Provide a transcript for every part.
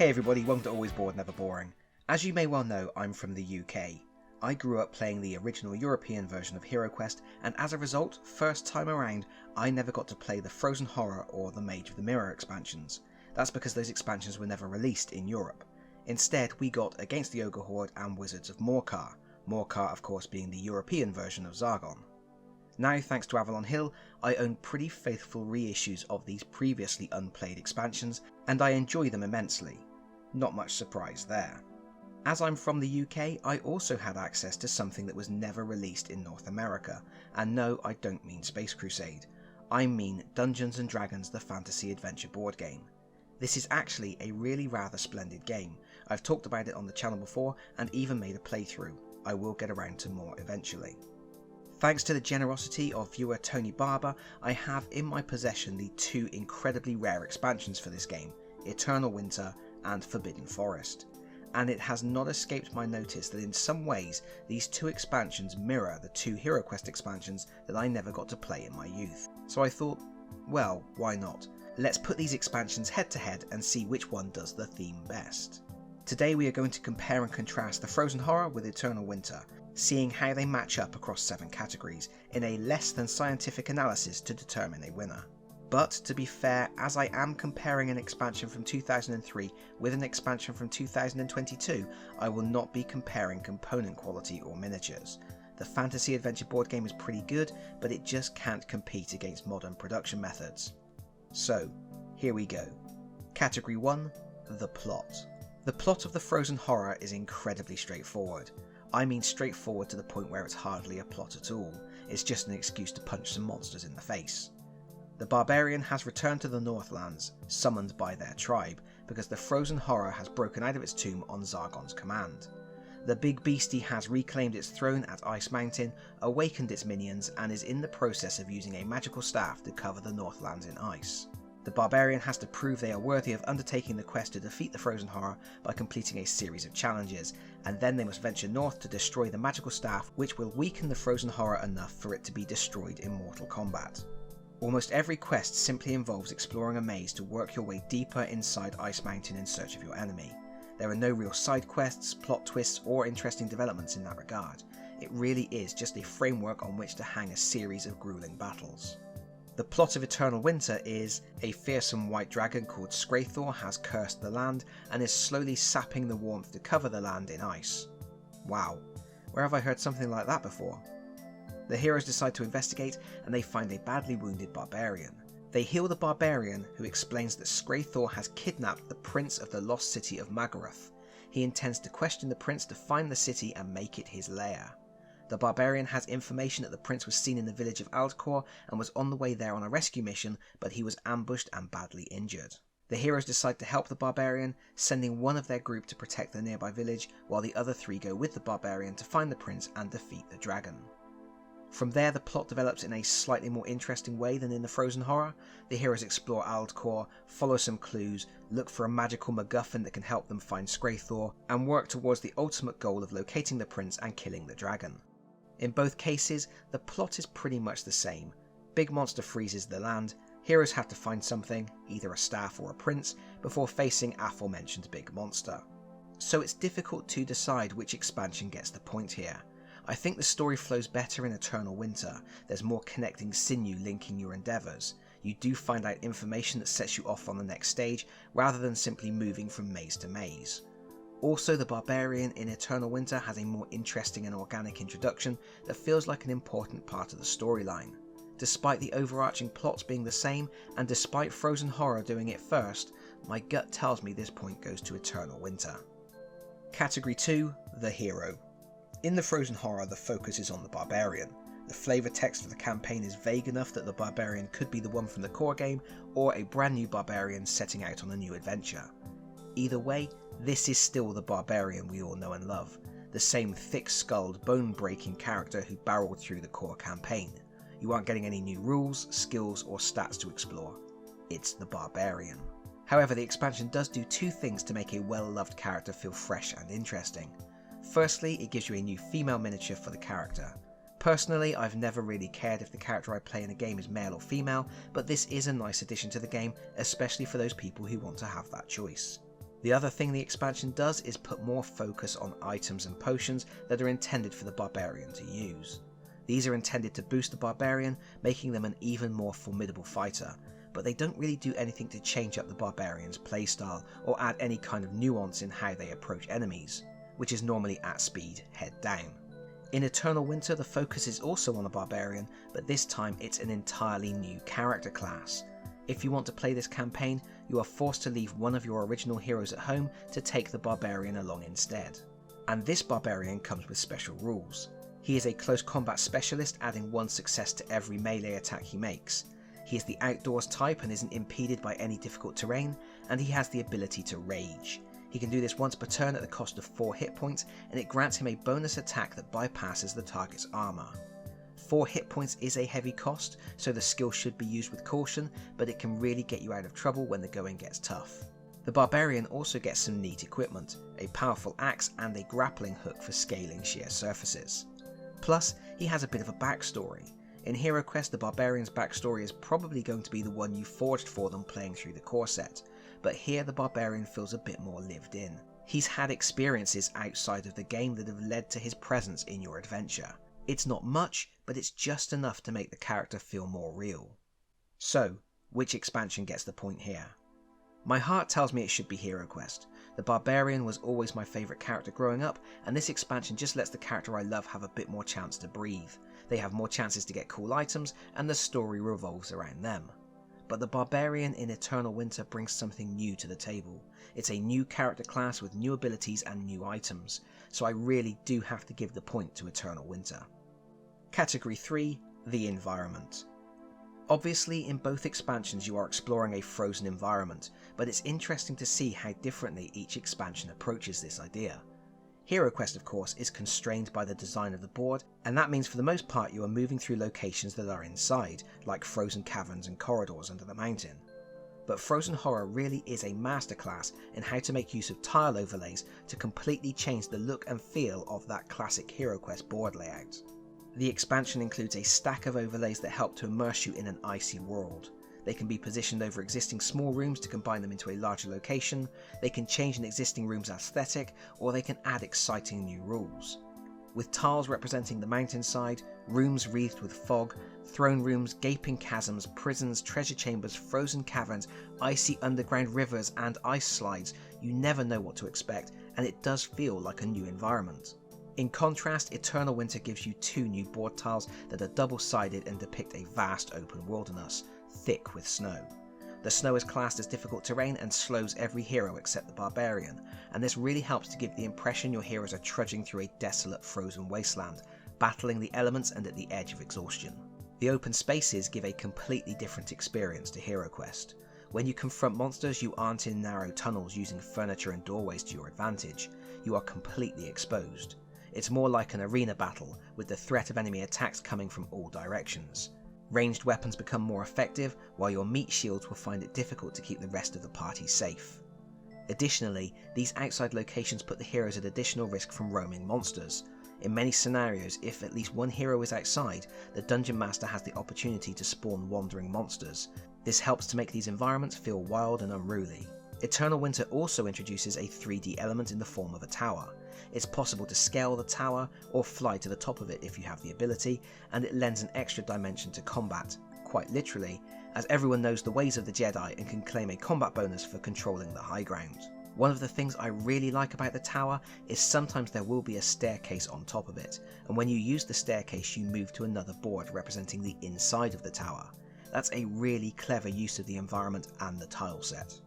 Hey everybody, welcome to Always Bored Never Boring. As you may well know, I'm from the UK. I grew up playing the original European version of HeroQuest, and as a result, first time around, I never got to play the Frozen Horror or the Mage of the Mirror expansions. That's because those expansions were never released in Europe. Instead, we got Against the Ogre Horde and Wizards of Morcar, Morcar of course being the European version of Zargon. Now, thanks to Avalon Hill, I own pretty faithful reissues of these previously unplayed expansions, and I enjoy them immensely. Not much surprise there. As I'm from the UK, I also had access to something that was never released in North America, and no, I don't mean Space Crusade. I mean Dungeons & Dragons the Fantasy Adventure board game. This is actually a really rather splendid game. I've talked about it on the channel before and even made a playthrough. I will get around to more eventually. Thanks to the generosity of viewer Tony Barber, I have in my possession the two incredibly rare expansions for this game, Eternal Winter and Forbidden Forest. And it has not escaped my notice that in some ways these two expansions mirror the two HeroQuest expansions that I never got to play in my youth. So I thought, well, why not? Let's put these expansions head to head and see which one does the theme best. Today we are going to compare and contrast the Frozen Horror with Eternal Winter, seeing how they match up across 7 categories in a less than scientific analysis to determine a winner. But to be fair, as I am comparing an expansion from 2003 with an expansion from 2022, I will not be comparing component quality or miniatures. The fantasy adventure board game is pretty good, but it just can't compete against modern production methods. So, here we go. Category 1, the plot. The plot of the Frozen Horror is incredibly straightforward. I mean straightforward to the point where it's hardly a plot at all, it's just an excuse to punch some monsters in the face. The Barbarian has returned to the Northlands, summoned by their tribe, because the Frozen Horror has broken out of its tomb on Zargon's command. The big beastie has reclaimed its throne at Ice Mountain, awakened its minions, and is in the process of using a magical staff to cover the Northlands in ice. The Barbarian has to prove they are worthy of undertaking the quest to defeat the Frozen Horror by completing a series of challenges, and then they must venture north to destroy the magical staff, which will weaken the Frozen Horror enough for it to be destroyed in mortal combat. Almost every quest simply involves exploring a maze to work your way deeper inside Ice Mountain in search of your enemy. There are no real side quests, plot twists, or interesting developments in that regard. It really is just a framework on which to hang a series of grueling battles. The plot of Eternal Winter is, a fearsome white dragon called Skreathor has cursed the land and is slowly sapping the warmth to cover the land in ice. Wow, where have I heard something like that before? The heroes decide to investigate and they find a badly wounded barbarian. They heal the barbarian, who explains that Skreathor has kidnapped the prince of the lost city of Magaroth. He intends to question the prince to find the city and make it his lair. The barbarian has information that the prince was seen in the village of Aldcor and was on the way there on a rescue mission, but he was ambushed and badly injured. The heroes decide to help the barbarian, sending one of their group to protect the nearby village, while the other 3 go with the barbarian to find the prince and defeat the dragon. From there, the plot develops in a slightly more interesting way than in the Frozen Horror. The heroes explore Aldcor, follow some clues, look for a magical MacGuffin that can help them find Skreathor, and work towards the ultimate goal of locating the prince and killing the dragon. In both cases, the plot is pretty much the same. Big monster freezes the land, heroes have to find something, either a staff or a prince, before facing aforementioned big monster. So it's difficult to decide which expansion gets the point here. I think the story flows better in Eternal Winter. There's more connecting sinew linking your endeavours. You do find out information that sets you off on the next stage, rather than simply moving from maze to maze. Also, the Barbarian in Eternal Winter has a more interesting and organic introduction that feels like an important part of the storyline. Despite the overarching plots being the same, and despite Frozen Horror doing it first, my gut tells me this point goes to Eternal Winter. Category 2, the hero. In the Frozen Horror, the focus is on the Barbarian. The flavour text for the campaign is vague enough that the Barbarian could be the one from the core game, or a brand new Barbarian setting out on a new adventure. Either way, this is still the Barbarian we all know and love, the same thick-skulled, bone-breaking character who barreled through the core campaign. You aren't getting any new rules, skills, or stats to explore. It's the Barbarian. However, the expansion does do 2 things to make a well-loved character feel fresh and interesting. Firstly, it gives you a new female miniature for the character. Personally, I've never really cared if the character I play in a game is male or female, but this is a nice addition to the game, especially for those people who want to have that choice. The other thing the expansion does is put more focus on items and potions that are intended for the barbarian to use. These are intended to boost the barbarian, making them an even more formidable fighter, but they don't really do anything to change up the barbarian's playstyle or add any kind of nuance in how they approach enemies, which is normally at speed, head down. In Eternal Winter, the focus is also on the barbarian, but this time it's an entirely new character class. If you want to play this campaign, you are forced to leave one of your original heroes at home to take the barbarian along instead. And this barbarian comes with special rules. He is a close combat specialist, adding 1 success to every melee attack he makes. He is the outdoors type and isn't impeded by any difficult terrain, and he has the ability to rage. He can do this once per turn at the cost of 4 hit points, and it grants him a bonus attack that bypasses the target's armor. 4 hit points is a heavy cost, so the skill should be used with caution, but it can really get you out of trouble when the going gets tough. The barbarian also gets some neat equipment, a powerful axe and a grappling hook for scaling sheer surfaces. Plus, he has a bit of a backstory. In HeroQuest, the barbarian's backstory is probably going to be the one you forged for them playing through the core set, but here the barbarian feels a bit more lived in. He's had experiences outside of the game that have led to his presence in your adventure. It's not much, but it's just enough to make the character feel more real. So, which expansion gets the point here? My heart tells me it should be HeroQuest. The barbarian was always my favourite character growing up, and this expansion just lets the character I love have a bit more chance to breathe. They have more chances to get cool items, and the story revolves around them. But the barbarian in Eternal Winter brings something new to the table. It's a new character class with new abilities and new items, so I really do have to give the point to Eternal Winter. Category 3, the environment. Obviously, in both expansions you are exploring a frozen environment, but it's interesting to see how differently each expansion approaches this idea. HeroQuest, of course, is constrained by the design of the board, and that means for the most part you are moving through locations that are inside, like frozen caverns and corridors under the mountain. But Frozen Horror really is a masterclass in how to make use of tile overlays to completely change the look and feel of that classic HeroQuest board layout. The expansion includes a stack of overlays that help to immerse you in an icy world. They can be positioned over existing small rooms to combine them into a larger location, they can change an existing room's aesthetic, or they can add exciting new rules. With tiles representing the mountainside, rooms wreathed with fog, throne rooms, gaping chasms, prisons, treasure chambers, frozen caverns, icy underground rivers and ice slides, you never know what to expect, and it does feel like a new environment. In contrast, Eternal Winter gives you 2 new board tiles that are double-sided and depict a vast open wilderness, thick with snow. The snow is classed as difficult terrain and slows every hero except the barbarian, and this really helps to give the impression your heroes are trudging through a desolate frozen wasteland, battling the elements and at the edge of exhaustion. The open spaces give a completely different experience to HeroQuest. When you confront monsters, you aren't in narrow tunnels using furniture and doorways to your advantage. You are completely exposed. It's more like an arena battle, with the threat of enemy attacks coming from all directions. Ranged weapons become more effective, while your meat shields will find it difficult to keep the rest of the party safe. Additionally, these outside locations put the heroes at additional risk from roaming monsters. In many scenarios, if at least one hero is outside, the Dungeon Master has the opportunity to spawn wandering monsters. This helps to make these environments feel wild and unruly. Eternal Winter also introduces a 3D element in the form of a tower. It's possible to scale the tower or fly to the top of it if you have the ability, and it lends an extra dimension to combat, quite literally, as everyone knows the ways of the Jedi and can claim a combat bonus for controlling the high ground. One of the things I really like about the tower is sometimes there will be a staircase on top of it, and when you use the staircase you move to another board representing the inside of the tower. That's a really clever use of the environment and the tile set.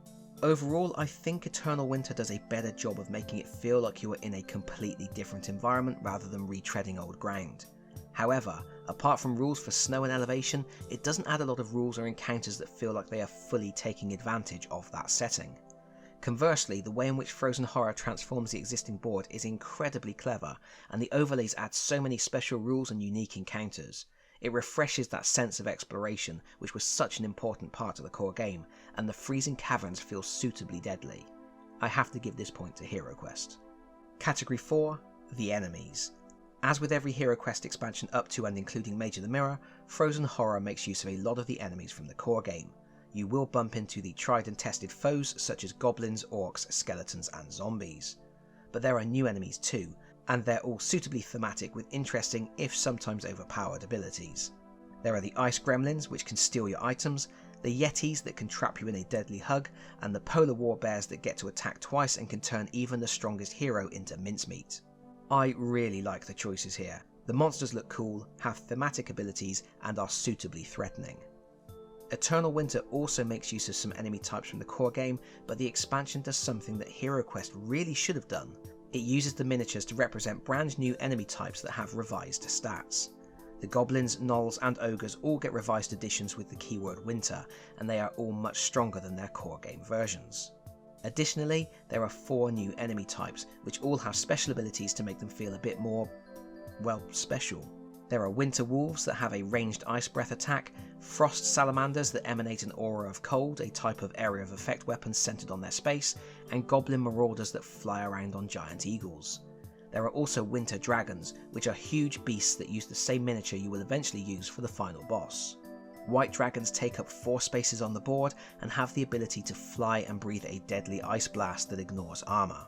Overall, I think Eternal Winter does a better job of making it feel like you are in a completely different environment rather than retreading old ground. However, apart from rules for snow and elevation, it doesn't add a lot of rules or encounters that feel like they are fully taking advantage of that setting. Conversely, the way in which Frozen Horror transforms the existing board is incredibly clever, and the overlays add so many special rules and unique encounters. It refreshes that sense of exploration, which was such an important part of the core game, and the freezing caverns feel suitably deadly. I have to give this point to HeroQuest. Category 4, the enemies. As with every HeroQuest expansion up to and including Mage of the Mirror, Frozen Horror makes use of a lot of the enemies from the core game. you will bump into the tried and tested foes such as goblins, orcs, skeletons and zombies. But there are new enemies too, and they're all suitably thematic with interesting, if sometimes overpowered, abilities. There are the ice gremlins, which can steal your items, the yetis that can trap you in a deadly hug, and the polar war bears that get to attack twice and can turn even the strongest hero into mincemeat. I really like the choices here. The monsters look cool, have thematic abilities, and are suitably threatening. Eternal Winter also makes use of some enemy types from the core game, but the expansion does something that HeroQuest really should have done. It uses the miniatures to represent brand new enemy types that have revised stats. The goblins, gnolls and ogres all get revised additions with the keyword winter, and they are all much stronger than their core game versions. Additionally, there are 4 new enemy types, which all have special abilities to make them feel a bit more, well, special. There are winter wolves that have a ranged ice breath attack, frost salamanders that emanate an aura of cold, a type of area of effect weapons centered on their space, and goblin marauders that fly around on giant eagles. There are also winter dragons, which are huge beasts that use the same miniature you will eventually use for the final boss. White dragons take up 4 spaces on the board and have the ability to fly and breathe a deadly ice blast that ignores armor.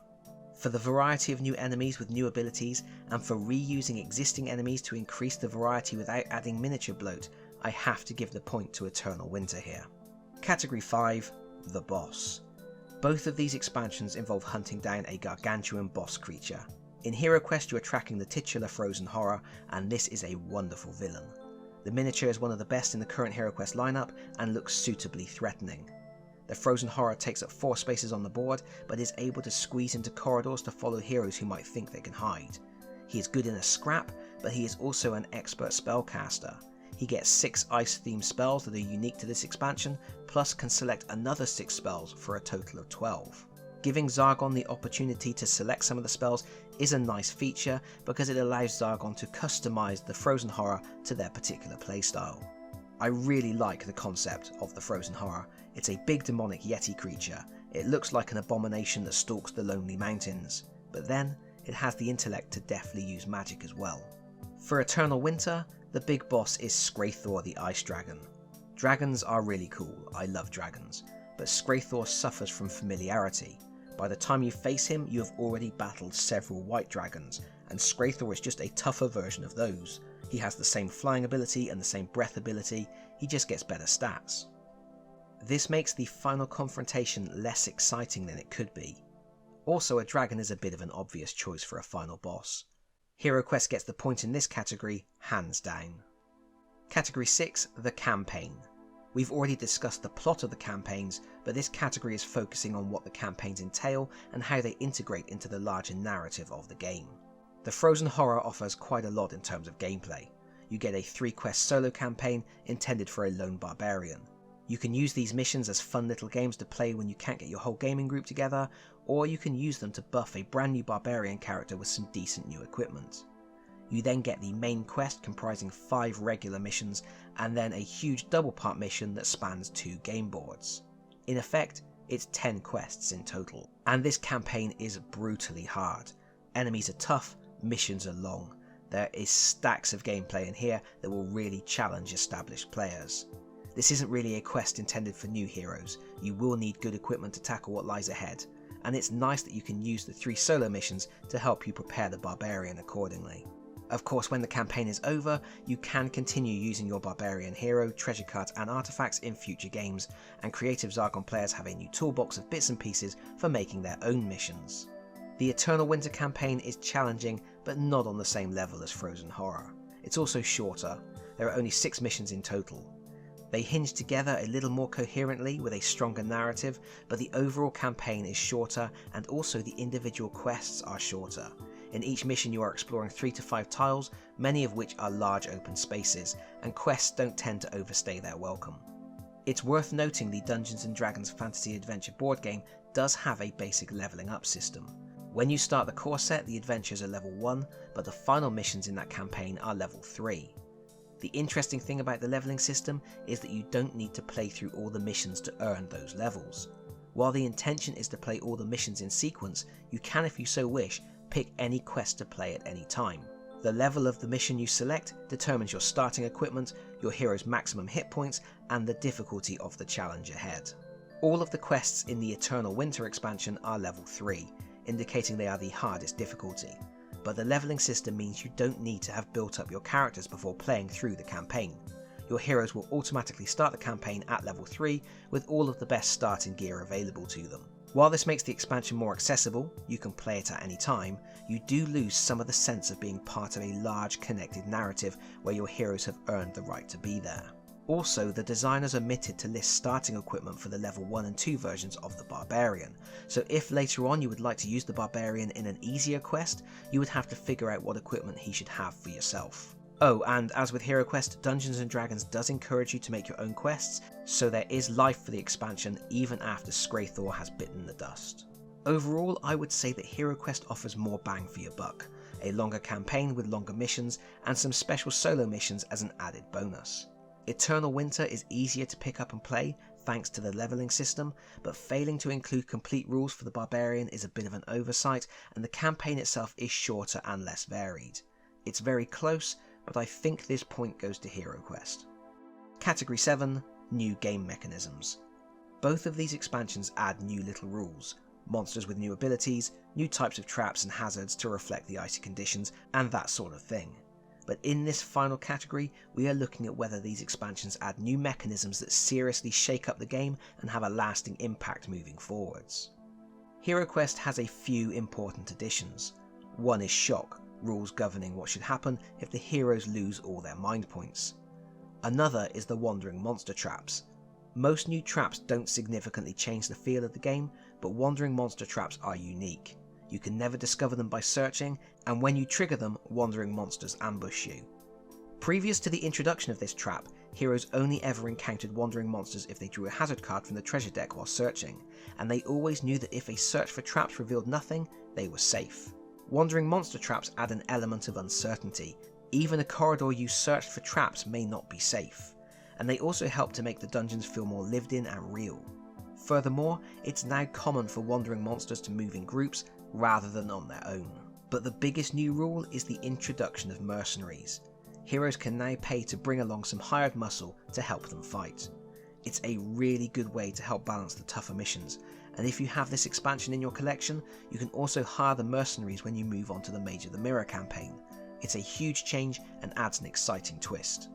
For the variety of new enemies with new abilities, and for reusing existing enemies to increase the variety without adding miniature bloat, I have to give the point to Eternal Winter here. Category 5, the boss. Both of these expansions involve hunting down a gargantuan boss creature. In HeroQuest you are tracking the titular frozen horror, and this is a wonderful villain. The miniature is one of the best in the current HeroQuest lineup and looks suitably threatening. The frozen horror takes up 4 spaces on the board, but is able to squeeze into corridors to follow heroes who might think they can hide. He is good in a scrap, but he is also an expert spellcaster. He gets 6 ice-themed spells that are unique to this expansion, plus can select another 6 spells for a total of 12. Giving Zargon the opportunity to select some of the spells is a nice feature because it allows Zargon to customize the frozen horror to their particular playstyle. I really like the concept of the frozen horror. It's a big demonic yeti creature. It looks like an abomination that stalks the lonely mountains, but then it has the intellect to deftly use magic as well. For Eternal Winter, the big boss is Skreathor the Ice Dragon. Dragons are really cool, I love dragons, but Skreathor suffers from familiarity. By the time you face him, you have already battled several white dragons, and Skreathor is just a tougher version of those. He has the same flying ability and the same breath ability, he just gets better stats. This makes the final confrontation less exciting than it could be. Also, a dragon is a bit of an obvious choice for a final boss. HeroQuest gets the point in this category, hands down. Category 6, the campaign. We've already discussed the plot of the campaigns, but this category is focusing on what the campaigns entail and how they integrate into the larger narrative of the game. The Frozen Horror offers quite a lot in terms of gameplay. You get a 3-quest solo campaign intended for a lone barbarian. You can use these missions as fun little games to play when you can't get your whole gaming group together, or you can use them to buff a brand new barbarian character with some decent new equipment. You then get the main quest comprising 5 regular missions, and then a huge double part mission that spans 2 game boards. In effect, it's 10 quests in total, and this campaign is brutally hard. Enemies are tough, missions are long. There is stacks of gameplay in here that will really challenge established players. This isn't really a quest intended for new heroes. You will need good equipment to tackle what lies ahead, and it's nice that you can use the 3 solo missions to help you prepare the barbarian accordingly. Of course, when the campaign is over, you can continue using your barbarian hero, treasure cards and artifacts in future games, and creative Zargon players have a new toolbox of bits and pieces for making their own missions. The Eternal Winter campaign is challenging, but not on the same level as Frozen Horror. It's also shorter. There are only 6 missions in total. They hinge together a little more coherently with a stronger narrative, but the overall campaign is shorter, and also the individual quests are shorter. In each mission you are exploring 3 to 5 tiles, many of which are large open spaces, and quests don't tend to overstay their welcome. It's worth noting the Dungeons & Dragons Fantasy Adventure board game does have a basic levelling up system. When you start the core set, the adventures are level 1, but the final missions in that campaign are level 3. The interesting thing about the levelling system is that you don't need to play through all the missions to earn those levels. While the intention is to play all the missions in sequence, you can, if you so wish, pick any quest to play at any time. The level of the mission you select determines your starting equipment, your hero's maximum hit points, and the difficulty of the challenge ahead. All of the quests in the Eternal Winter expansion are level 3, indicating they are the hardest difficulty, but the leveling system means you don't need to have built up your characters before playing through the campaign. Your heroes will automatically start the campaign at level 3 with all of the best starting gear available to them. While this makes the expansion more accessible, you can play it at any time, you do lose some of the sense of being part of a large connected narrative where your heroes have earned the right to be there. Also, the designers omitted to list starting equipment for the level 1 and 2 versions of the Barbarian, so if later on you would like to use the Barbarian in an easier quest, you would have to figure out what equipment he should have for yourself. Oh, and as with HeroQuest, Dungeons & Dragons does encourage you to make your own quests, so there is life for the expansion even after Scrathor has bitten the dust. Overall, I would say that HeroQuest offers more bang for your buck, a longer campaign with longer missions, and some special solo missions as an added bonus. Eternal Winter is easier to pick up and play thanks to the leveling system, but failing to include complete rules for the Barbarian is a bit of an oversight, and the campaign itself is shorter and less varied. It's very close, but I think this point goes to HeroQuest. Category 7, New Game Mechanisms. Both of these expansions add new little rules, monsters with new abilities, new types of traps and hazards to reflect the icy conditions, and that sort of thing. But in this final category, we are looking at whether these expansions add new mechanisms that seriously shake up the game and have a lasting impact moving forwards. HeroQuest has a few important additions. One is Shock, rules governing what should happen if the heroes lose all their mind points. Another is the Wandering Monster traps. Most new traps don't significantly change the feel of the game, but Wandering Monster traps are unique. You can never discover them by searching, and when you trigger them, wandering monsters ambush you. Previous to the introduction of this trap, heroes only ever encountered wandering monsters if they drew a hazard card from the treasure deck while searching, and they always knew that if a search for traps revealed nothing, they were safe. Wandering monster traps add an element of uncertainty. Even a corridor you searched for traps may not be safe, and they also help to make the dungeons feel more lived in and real. Furthermore, it's now common for wandering monsters to move in groups rather than on their own. But the biggest new rule is the introduction of mercenaries. Heroes can now pay to bring along some hired muscle to help them fight. It's a really good way to help balance the tougher missions, and if you have this expansion in your collection, you can also hire the mercenaries when you move on to the Mage of the Mirror campaign. It's a huge change and adds an exciting twist.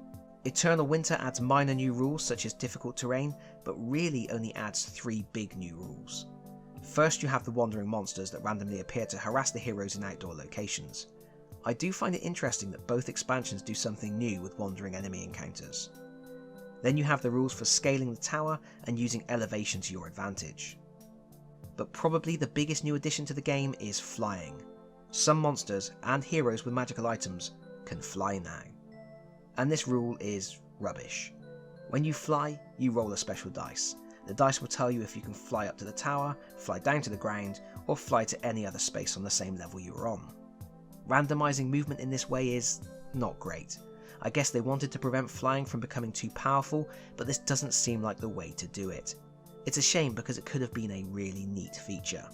Eternal Winter adds minor new rules such as difficult terrain, but really only adds 3 big new rules. First, you have the wandering monsters that randomly appear to harass the heroes in outdoor locations. I do find it interesting that both expansions do something new with wandering enemy encounters. Then you have the rules for scaling the tower and using elevation to your advantage. But probably the biggest new addition to the game is flying. Some monsters, and heroes with magical items, can fly now. And this rule is rubbish. When you fly, you roll a special dice. The dice will tell you if you can fly up to the tower, fly down to the ground, or fly to any other space on the same level you are on. Randomizing movement in this way is not great. I guess they wanted to prevent flying from becoming too powerful, but this doesn't seem like the way to do it. It's a shame because it could have been a really neat feature.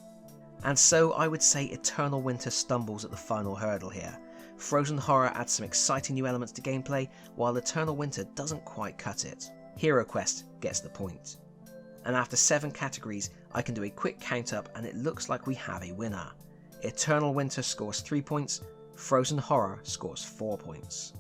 And so I would say Eternal Winter stumbles at the final hurdle here. Frozen Horror adds some exciting new elements to gameplay, while Eternal Winter doesn't quite cut it. HeroQuest gets the point. And after 7 categories, I can do a quick count up and it looks like we have a winner. Eternal Winter scores 3 points, Frozen Horror scores 4 points.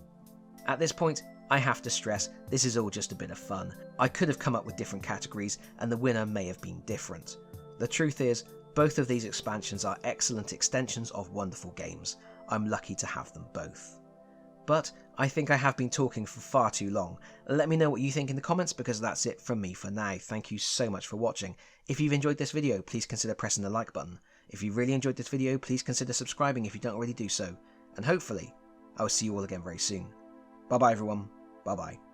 At this point, I have to stress, this is all just a bit of fun. I could have come up with different categories and the winner may have been different. The truth is, both of these expansions are excellent extensions of wonderful games. I'm lucky to have them both. But I think I have been talking for far too long. Let me know what you think in the comments because that's it from me for now. Thank you so much for watching. If you've enjoyed this video, please consider pressing the like button. If you really enjoyed this video, please consider subscribing if you don't already do so. And hopefully, I will see you all again very soon. Bye bye everyone. Bye bye.